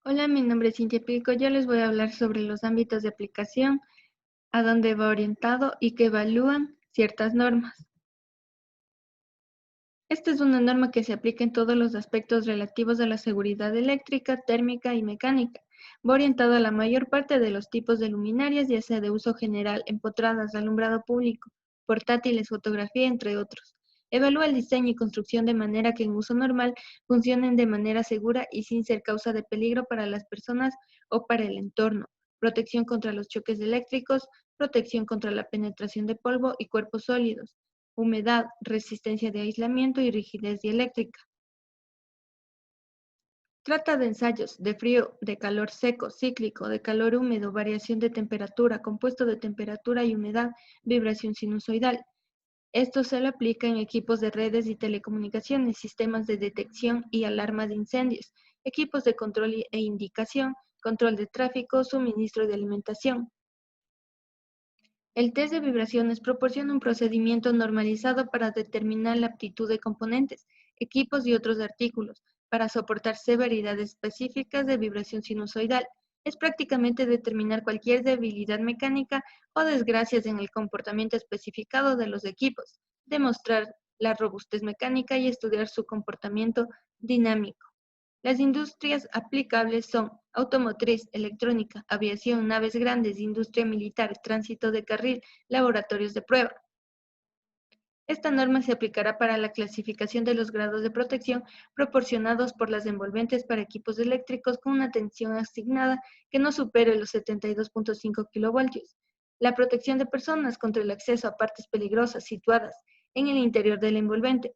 Hola, mi nombre es Cintia Pico. Yo les voy a hablar sobre los ámbitos de aplicación, a dónde va orientado y que evalúan ciertas normas. Esta es una norma que se aplica en todos los aspectos relativos a la seguridad eléctrica, térmica y mecánica. Va orientada a la mayor parte de los tipos de luminarias, ya sea de uso general, empotradas, alumbrado público, portátiles, fotografía, entre otros. Evalúa el diseño y construcción de manera que en uso normal funcionen de manera segura y sin ser causa de peligro para las personas o para el entorno. Protección contra los choques eléctricos, protección contra la penetración de polvo y cuerpos sólidos, humedad, resistencia de aislamiento y rigidez dieléctrica. Trata de ensayos de frío, de calor seco, cíclico, de calor húmedo, variación de temperatura, compuesto de temperatura y humedad, vibración sinusoidal. Esto se le aplica en equipos de redes y telecomunicaciones, sistemas de detección y alarma de incendios, equipos de control e indicación, control de tráfico, suministro de alimentación. El test de vibraciones proporciona un procedimiento normalizado para determinar la aptitud de componentes, equipos y otros artículos para soportar severidades específicas de vibración sinusoidal. Es prácticamente determinar cualquier debilidad mecánica o desgracias en el comportamiento especificado de los equipos, demostrar la robustez mecánica y estudiar su comportamiento dinámico. Las industrias aplicables son automotriz, electrónica, aviación, naves grandes, industria militar, tránsito de carril, laboratorios de prueba. Esta norma se aplicará para la clasificación de los grados de protección proporcionados por las envolventes para equipos eléctricos con una tensión asignada que no supere los 72.5 kilovoltios. La protección de personas contra el acceso a partes peligrosas situadas en el interior del envolvente.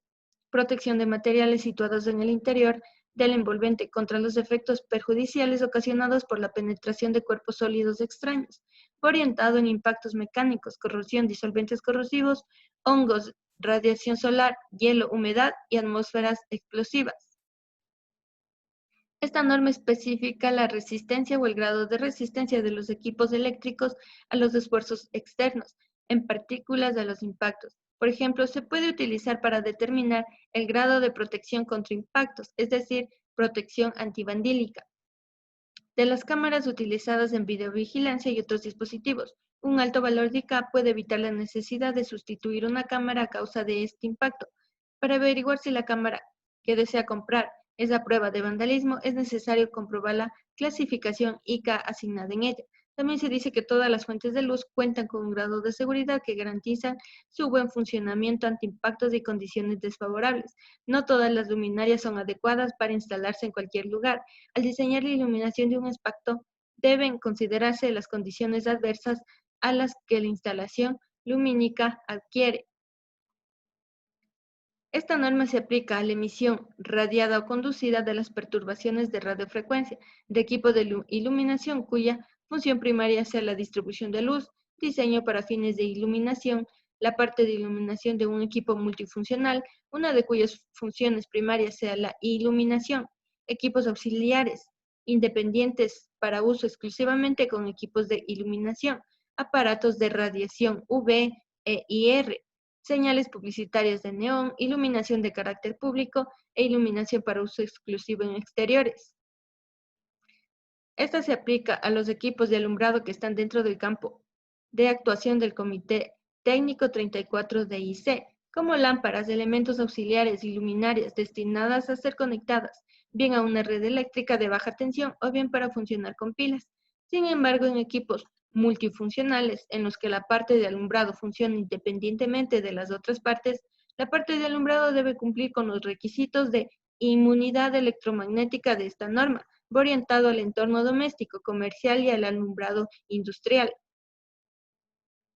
Protección de materiales situados en el interior del envolvente contra los efectos perjudiciales ocasionados por la penetración de cuerpos sólidos extraños, orientado en impactos mecánicos, corrosión, disolventes corrosivos, hongos, radiación solar, hielo, humedad y atmósferas explosivas. Esta norma especifica la resistencia o el grado de resistencia de los equipos eléctricos a los esfuerzos externos, en partículas de los impactos. Por ejemplo, se puede utilizar para determinar el grado de protección contra impactos, es decir, protección antivandílica, de las cámaras utilizadas en videovigilancia y otros dispositivos. Un alto valor de IK puede evitar la necesidad de sustituir una cámara a causa de este impacto. Para averiguar si la cámara que desea comprar es a prueba de vandalismo, es necesario comprobar la clasificación IK asignada en ella. También se dice que todas las fuentes de luz cuentan con un grado de seguridad que garantiza su buen funcionamiento ante impactos y condiciones desfavorables. No todas las luminarias son adecuadas para instalarse en cualquier lugar. Al diseñar la iluminación de un espacio, deben considerarse las condiciones adversas a las que la instalación lumínica adquiere. Esta norma se aplica a la emisión radiada o conducida de las perturbaciones de radiofrecuencia de equipos de iluminación cuya función primaria sea la distribución de luz, diseño para fines de iluminación, la parte de iluminación de un equipo multifuncional, una de cuyas funciones primarias sea la iluminación, equipos auxiliares, independientes para uso exclusivamente con equipos de iluminación, aparatos de radiación UV e IR, señales publicitarias de neón, iluminación de carácter público e iluminación para uso exclusivo en exteriores. Esta se aplica a los equipos de alumbrado que están dentro del campo de actuación del Comité Técnico 34 de IC, como lámparas, elementos auxiliares y luminarias destinadas a ser conectadas, bien a una red eléctrica de baja tensión o bien para funcionar con pilas. Sin embargo, en equipos multifuncionales en los que la parte de alumbrado funciona independientemente de las otras partes, la parte de alumbrado debe cumplir con los requisitos de inmunidad electromagnética de esta norma, va orientado al entorno doméstico, comercial y al alumbrado industrial.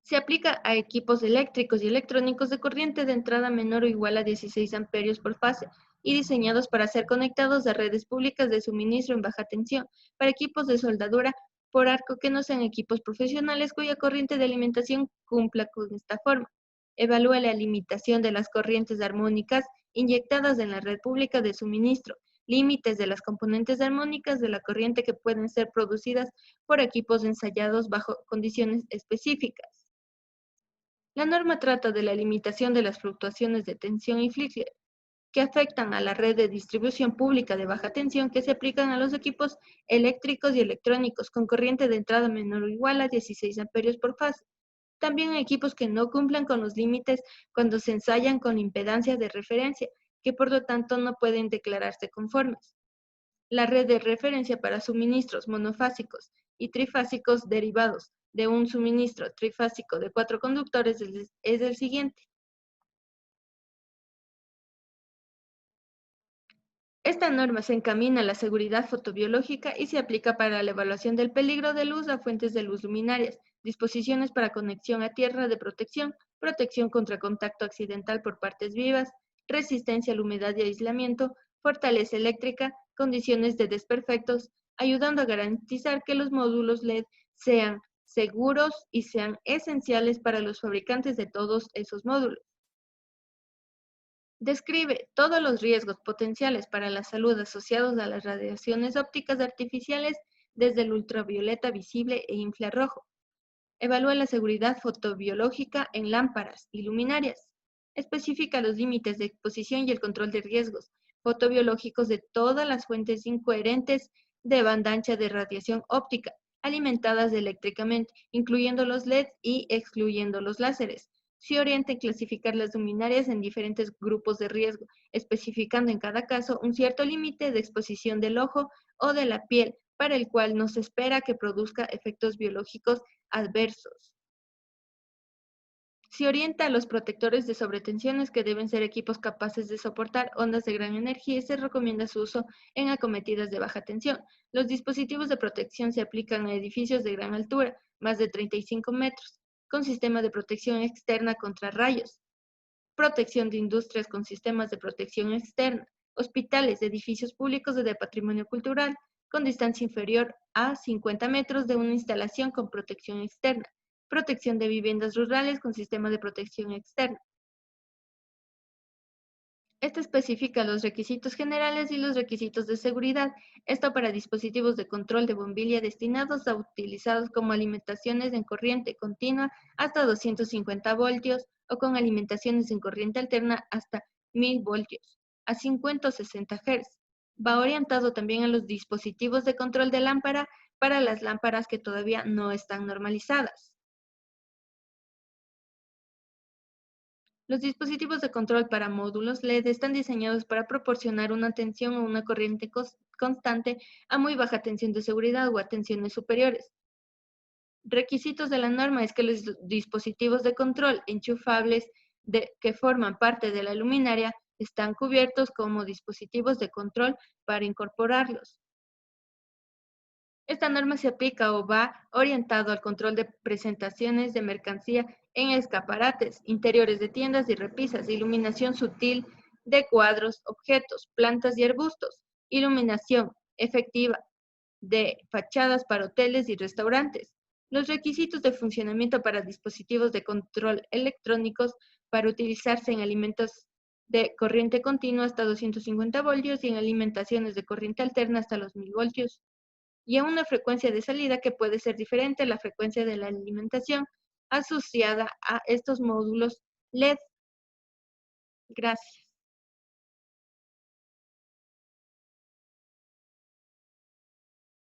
Se aplica a equipos eléctricos y electrónicos de corriente de entrada menor o igual a 16 amperios por fase y diseñados para ser conectados a redes públicas de suministro en baja tensión, para equipos de soldadura por arco que no sean equipos profesionales cuya corriente de alimentación cumpla con esta forma. Evalúa la limitación de las corrientes armónicas inyectadas en la red pública de suministro, límites de las componentes armónicas de la corriente que pueden ser producidas por equipos ensayados bajo condiciones específicas. La norma trata de la limitación de las fluctuaciones de tensión y Flickr, que afectan a la red de distribución pública de baja tensión que se aplican a los equipos eléctricos y electrónicos con corriente de entrada menor o igual a 16 amperios por fase. También equipos que no cumplan con los límites cuando se ensayan con impedancia de referencia, que por lo tanto no pueden declararse conformes. La red de referencia para suministros monofásicos y trifásicos derivados de un suministro trifásico de 4 conductores es el siguiente. Esta norma se encamina a la seguridad fotobiológica y se aplica para la evaluación del peligro de luz a fuentes de luz luminarias, disposiciones para conexión a tierra de protección, protección contra contacto accidental por partes vivas, resistencia a la humedad y aislamiento, fortaleza eléctrica, condiciones de desperfectos, ayudando a garantizar que los módulos LED sean seguros y sean esenciales para los fabricantes de todos esos módulos. Describe todos los riesgos potenciales para la salud asociados a las radiaciones ópticas artificiales desde el ultravioleta visible e infrarrojo. Evalúa la seguridad fotobiológica en lámparas y luminarias. Especifica los límites de exposición y el control de riesgos fotobiológicos de todas las fuentes incoherentes de banda ancha de radiación óptica alimentadas eléctricamente, incluyendo los LEDs y excluyendo los láseres. Se orienta en clasificar las luminarias en diferentes grupos de riesgo, especificando en cada caso un cierto límite de exposición del ojo o de la piel, para el cual no se espera que produzca efectos biológicos adversos. Se orienta a los protectores de sobretensiones que deben ser equipos capaces de soportar ondas de gran energía y se recomienda su uso en acometidas de baja tensión. Los dispositivos de protección se aplican a edificios de gran altura, más de 35 metros, con sistema de protección externa contra rayos, protección de industrias con sistemas de protección externa, hospitales, edificios públicos de patrimonio cultural, con distancia inferior a 50 metros de una instalación con protección externa, protección de viviendas rurales con sistema de protección externa. Este especifica los requisitos generales y los requisitos de seguridad, esto para dispositivos de control de bombilla destinados a utilizados como alimentaciones en corriente continua hasta 250 voltios o con alimentaciones en corriente alterna hasta 1000 voltios a 50 o 60 Hz. Va orientado también a los dispositivos de control de lámpara para las lámparas que todavía no están normalizadas. Los dispositivos de control para módulos LED están diseñados para proporcionar una tensión o una corriente constante a muy baja tensión de seguridad o a tensiones superiores. Requisitos de la norma es que los dispositivos de control enchufables que forman parte de la luminaria están cubiertos como dispositivos de control para incorporarlos. Esta norma se aplica o va orientado al control de presentaciones de mercancía en escaparates, interiores de tiendas y repisas, iluminación sutil de cuadros, objetos, plantas y arbustos, iluminación efectiva de fachadas para hoteles y restaurantes. Los requisitos de funcionamiento para dispositivos de control electrónicos para utilizarse en alimentos de corriente continua hasta 250 voltios y en alimentaciones de corriente alterna hasta los 1000 voltios y a una frecuencia de salida que puede ser diferente a la frecuencia de la alimentación asociada a estos módulos LED. Gracias.